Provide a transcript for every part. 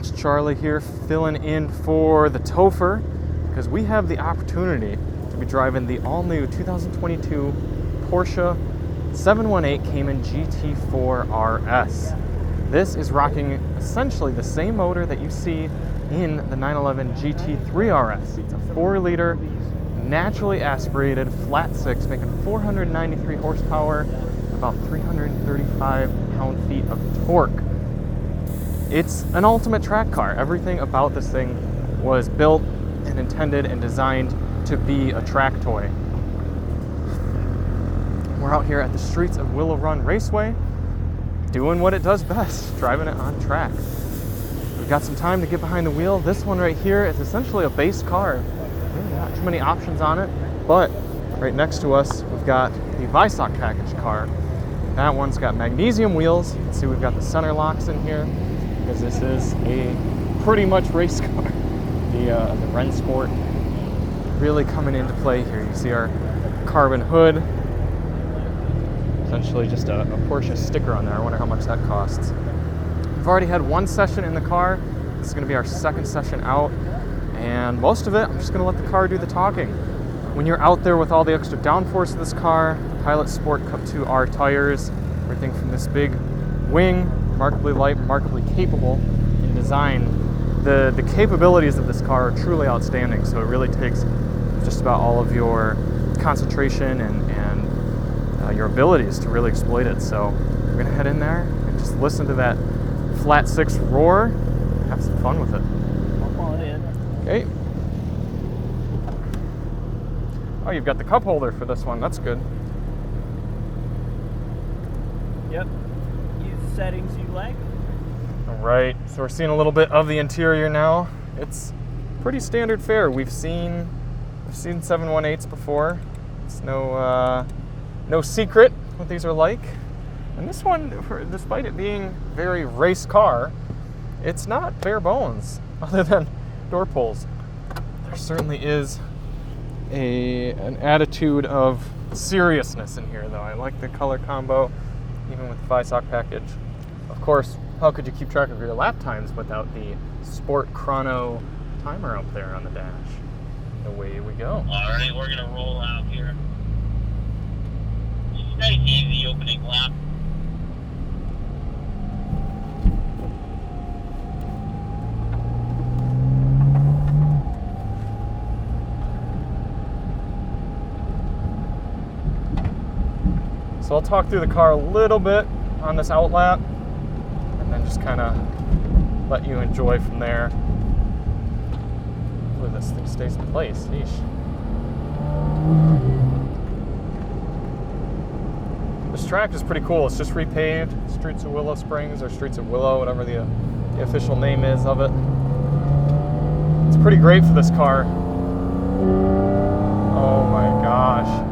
It's Charlie here, filling in for the TheTopher, because we have the opportunity to be driving the all-new 2022 Porsche 718 Cayman GT4 RS. This is rocking essentially the same motor that you see in the 911 GT3 RS. It's a 4-liter, naturally aspirated, flat six, making 493 horsepower, about 335 pound-feet of torque. It's an ultimate track car. Everything about this thing was built and intended and designed to be a track toy. We're out here at the streets of Willow Run Raceway, doing what it does best, driving it on track. We've got some time to get behind the wheel. This one right here is essentially a base car. Really not too many options on it, but right next to us, we've got the Weissach package car. That one's got magnesium wheels. You can see we've got the center locks in here, because this is a pretty much race car. The Ren Sport really coming into play here. You see our carbon hood, essentially just a Porsche sticker on there. I wonder how much that costs. We've already had one session in the car. This is going to be our second session out, and most of it I'm just going to let the car do the talking. When you're out there with all the extra downforce of this car, Pilot Sport Cup 2R tires, everything from this big wing, remarkably light, remarkably capable in design. The capabilities of this car are truly outstanding, so it really takes just about all of your concentration and your abilities to really exploit it. So we're gonna head in there and just listen to that flat six roar, have some fun with it. Come on in. Okay. Oh, you've got the cup holder for this one, that's good. Yep. Use the settings you like. All right, so we're seeing a little bit of the interior now. It's pretty standard fare. We've seen 718s before. It's no secret what these are like. And this one, despite it being very race car, it's not bare bones other than door pulls. There certainly is an attitude of seriousness in here, though. I like the color combo, even with the Weissach package. Of course, how could you keep track of your lap times without the Sport Chrono timer up there on the dash? Away we go. All right, we're gonna roll out here. Just nice, easy opening lap. So I'll talk through the car a little bit on this out lap, and then just kind of let you enjoy from there. Hopefully this thing stays in place. Yeesh. This track is pretty cool. It's just repaved. Streets of Willow Springs, or Streets of Willow, whatever the official name is of it. It's pretty great for this car. Oh my gosh.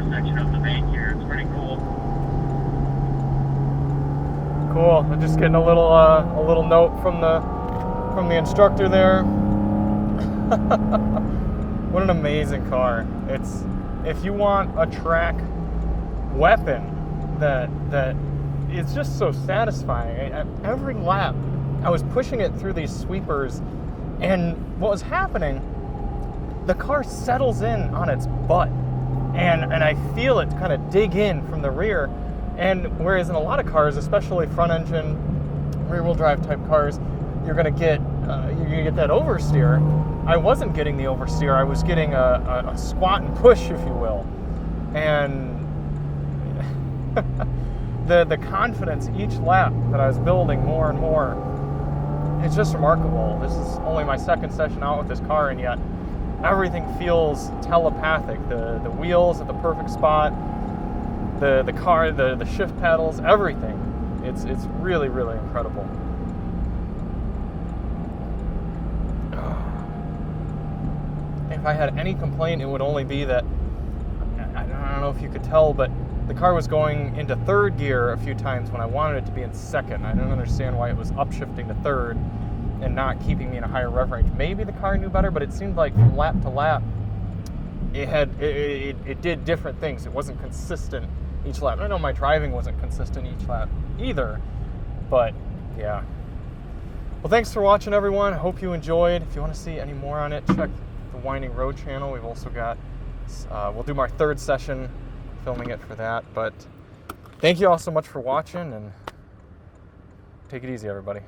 lower section of the bank here. It's pretty cool. Cool. I'm just getting a little note from the instructor there. What an amazing car! It's, if you want a track weapon that it's just so satisfying. Every lap, I was pushing it through these sweepers, and what was happening, the car settles in on its butt, and I feel it kind of dig in from the rear. And whereas in a lot of cars, especially front engine, rear wheel drive type cars, you're gonna get that oversteer. I wasn't getting the oversteer. I was getting a squat and push, if you will, and the confidence each lap that I was building more and more. It's just remarkable. This is only my second session out with this car, and yet everything feels telepathic. The wheels at the perfect spot, the car, the shift pedals, everything. It's really, really incredible. If I had any complaint, it would only be that, I don't know if you could tell, but the car was going into third gear a few times when I wanted it to be in second. I don't understand why it was upshifting to third and not keeping me in a higher rev range. Maybe the car knew better, but it seemed like from lap to lap, it did different things. It wasn't consistent each lap. I know my driving wasn't consistent each lap either, but yeah. Well, thanks for watching, everyone. I hope you enjoyed. If you want to see any more on it, check the Winding Road channel. We've also got, we'll do my third session filming it for that. But thank you all so much for watching, and take it easy, everybody.